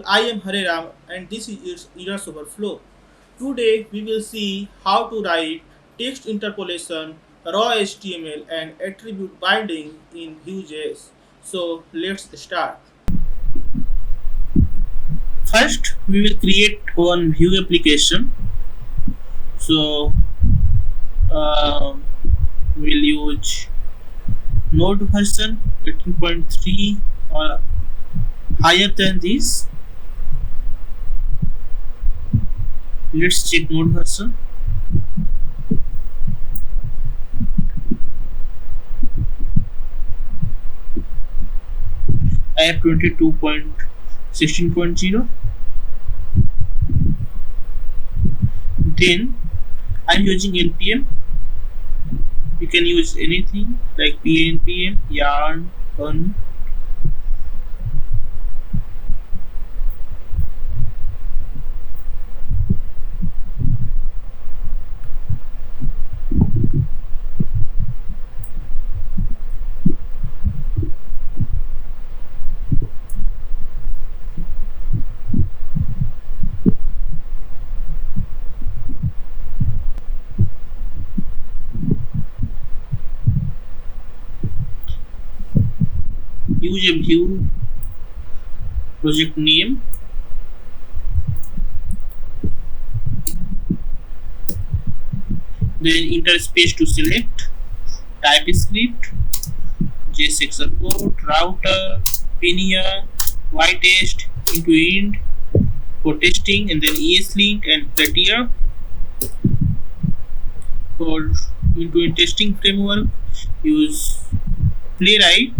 I am Hare Ram and this is Eras Overflow. Today we will see how to write text interpolation, raw HTML and attribute binding in Vue.js. So let's start. First, we will create one Vue application. So um we'll use Node version 18.3 or higher than this. Let's check Node version. I have 22.16.0. Then I'm using npm. You can use anything like npm, yarn, run. Use a Vue project name. Then enter space to select TypeScript, JSX support, router, Pinia, Whitest, into end for testing, and then ESLink and Platia for into testing framework. Use Playwright.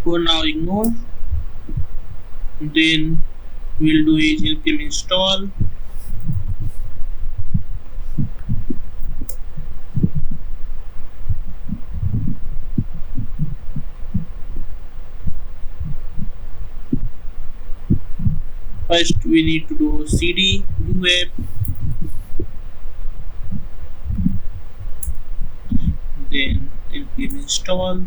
For now, ignore. Then we'll do is npm install. First, we need to do cd Vuejs, then npm install.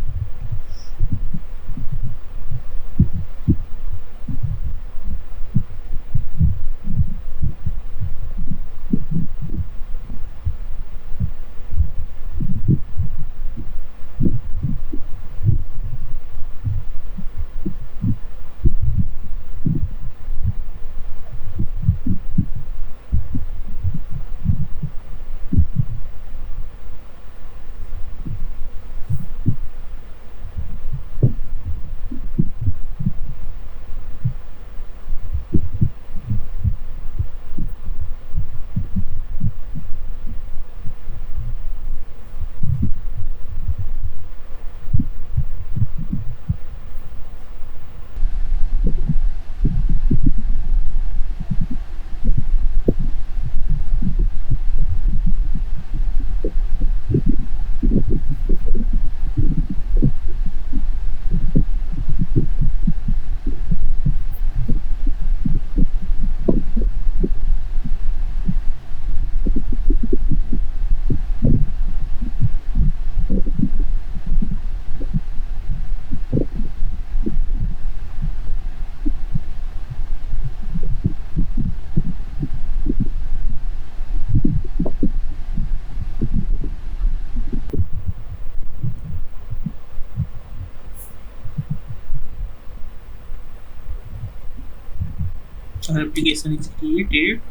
Our application is created.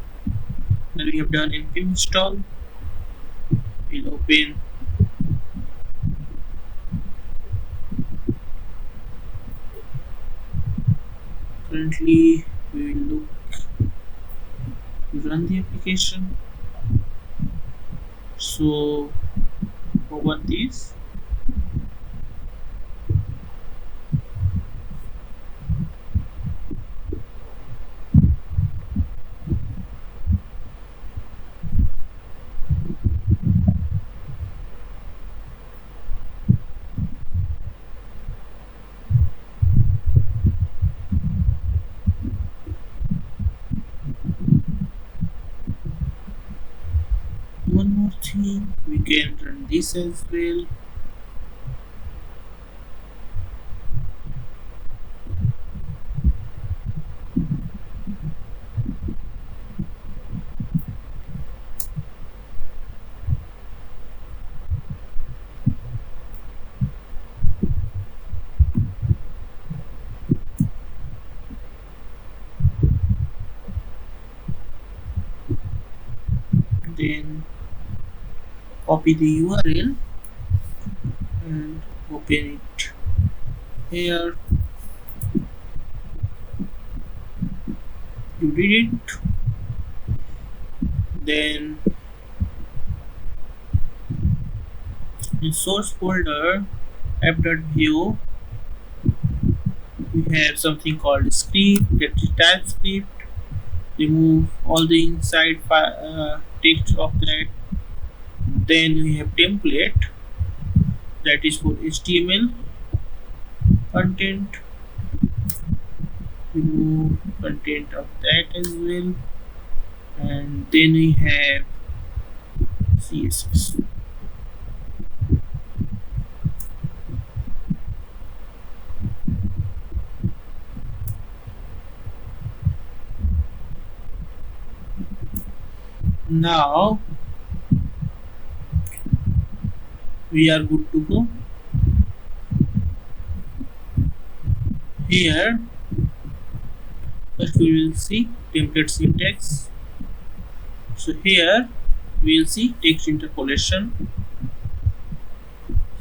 Now we have done npm install. We'll open currently. We will look to run the application. So open this. One more thing, we can run this as well. Then copy the URL and open it here. You did it. Then in source folder app.vue we have something called script, that is TypeScript. Remove all the inside text of that. Then we have template, that is for HTML content. Remove content of that as well. And then we have CSS. Now we are good to go. Here first we will see template syntax. So here we will see text interpolation.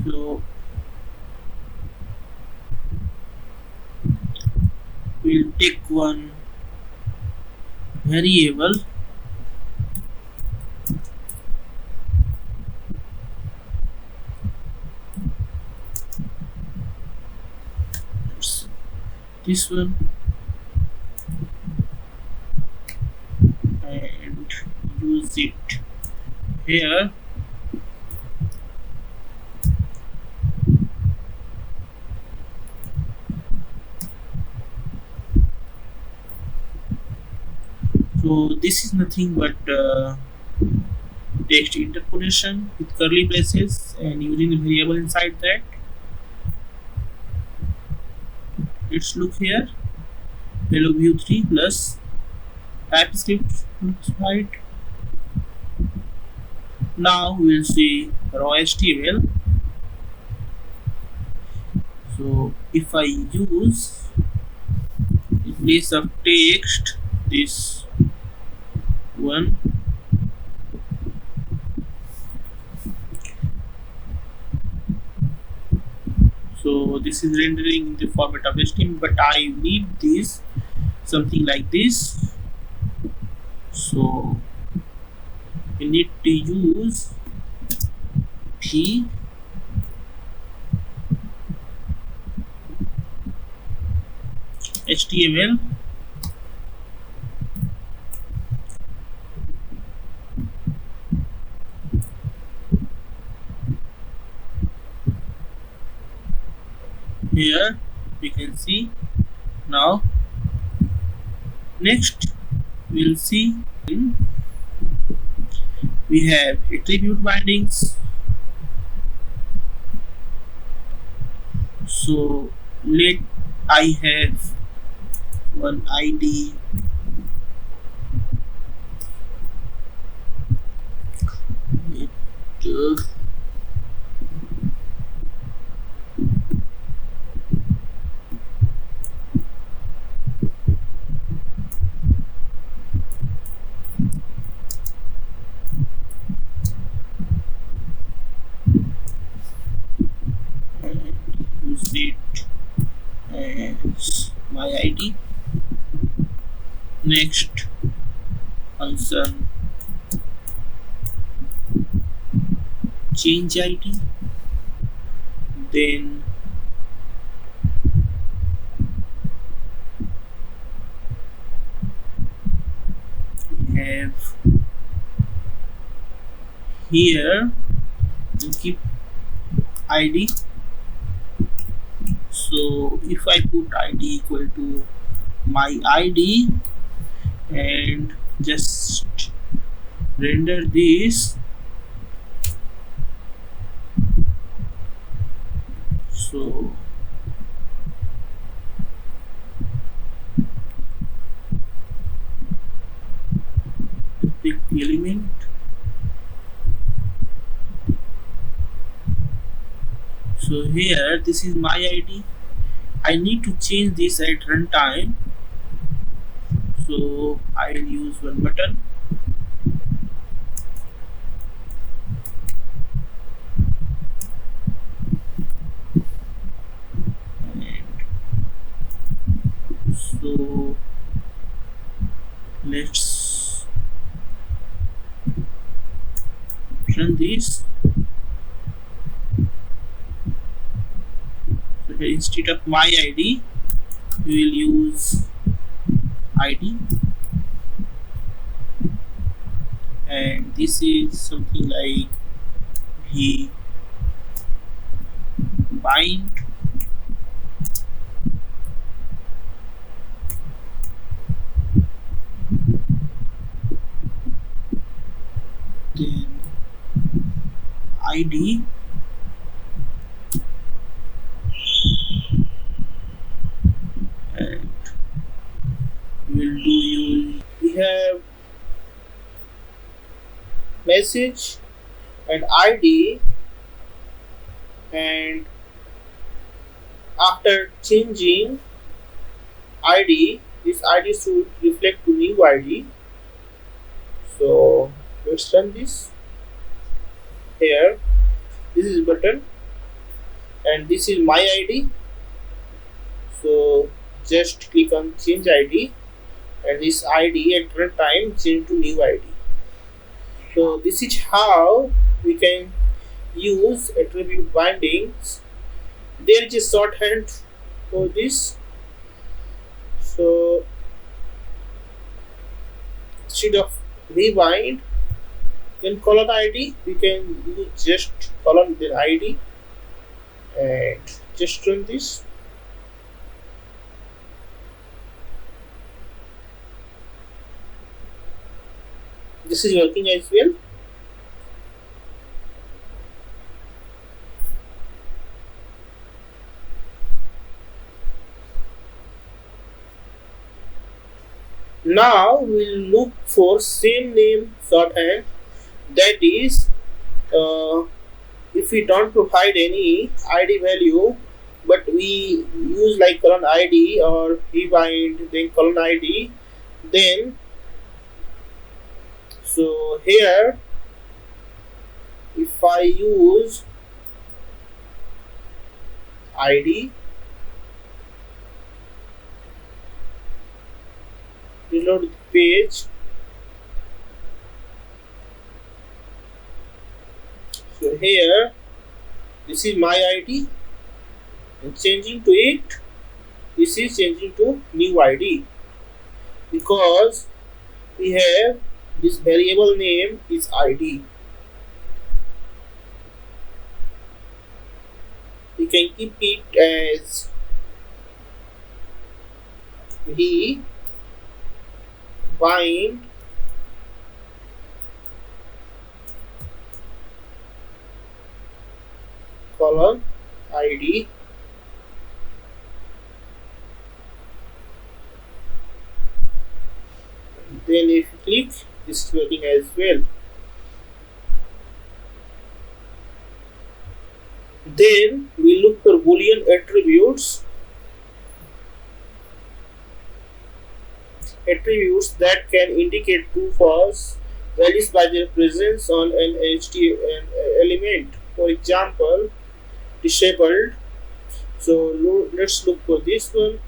So we'll take one variable this one and use it here. So this is nothing but text interpolation with curly braces and using the variable inside that. Let's look here. Hello Vue 3 plus TypeScript looks right. Now we will see raw HTML. So if I use in place of text this one, so this is rendering in the format of HTML, but I need this something like this. So we need to use p HTML here. We can see now. Next we'll see we have attribute bindings. So let I have one ID it, use it as my ID. Next function change ID. Then we have here we keep ID. So if I put ID equal to my ID and just render this, so pick the element. So here this is my ID. I need to change this at runtime, so I will use one button run this. So here instead of my id we will use id, and this is something like v bind, then id, and we'll do use, we have message and id, and after changing id, this id should reflect to new id. So let's run this. Here this is button and this is my id, so just click on change id and this id at runtime change to new id. So this is how we can use attribute bindings. There is a shorthand for this. So instead of rebind then colon id, we can use just colon then id, and just run this. This is working as well. Now we'll look for same name shorthand, that is if we don't provide any id value but we use like colon id or rebind then colon id, then so here if I use id, reload the page, so here this is my id and changing to it, this is changing to new id because we have this variable name is id. We can keep it as v bind colon id, then if you click, this is working as well. Then we look for boolean attributes that can indicate true false values by their presence on an HTML element. For example, disabled. So let's look for this one.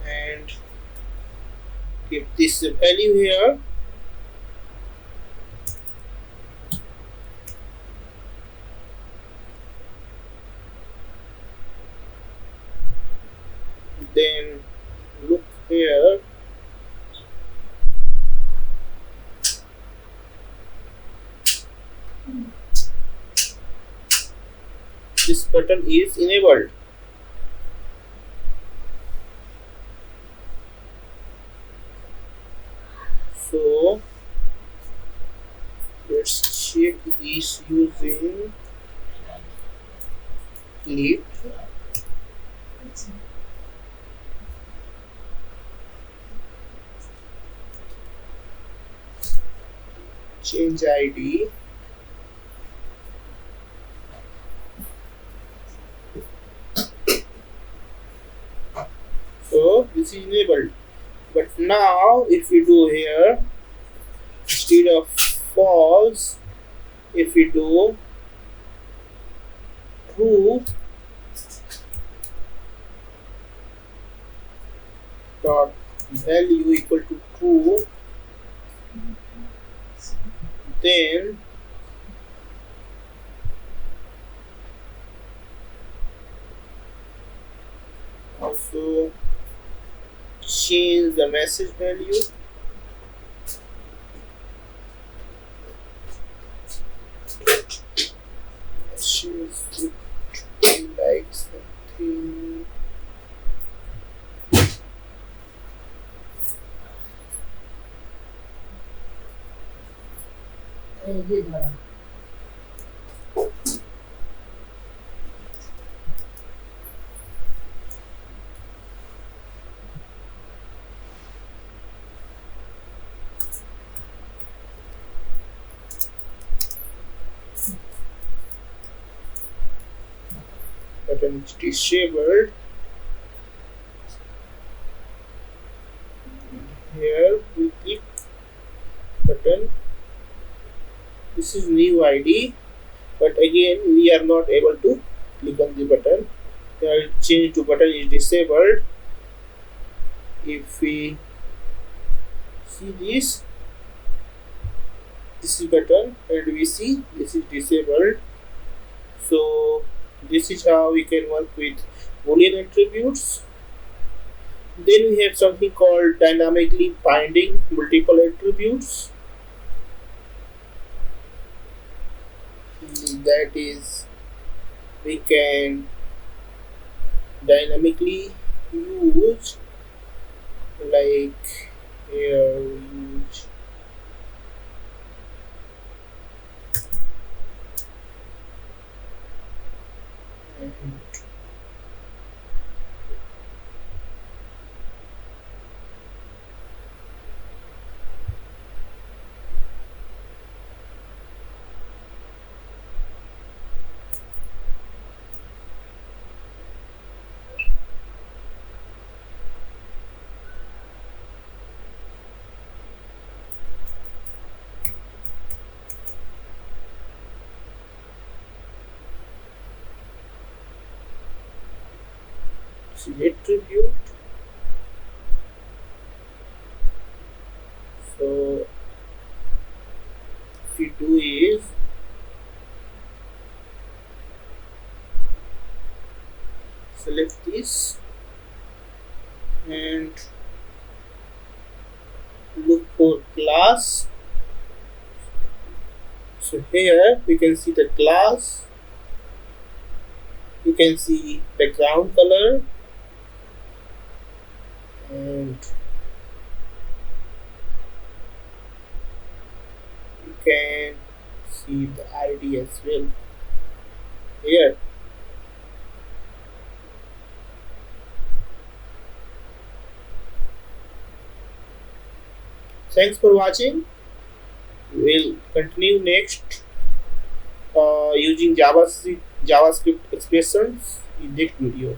And give this value here. Then look here, this button is enabled. So let's check this using clip. Change id, so this is enabled. But now if we do here, instead of false, if we do true, value equal to true, then also change the message value. Choose to be like something. Button is disabled. Here we click button. This is new ID, but again we are not able to click on the button. Here change to button is disabled. If we see this is button and we see this is disabled. So this is how we can work with Boolean attributes. Then we have something called dynamically binding multiple attributes. That is, we can dynamically use, like here we use and attribute. So if we do is select this and look for class. So here we can see the class, you can see background color, and you can see the ID as well here. Thanks for watching. We'll continue next using JavaScript expressions in next video.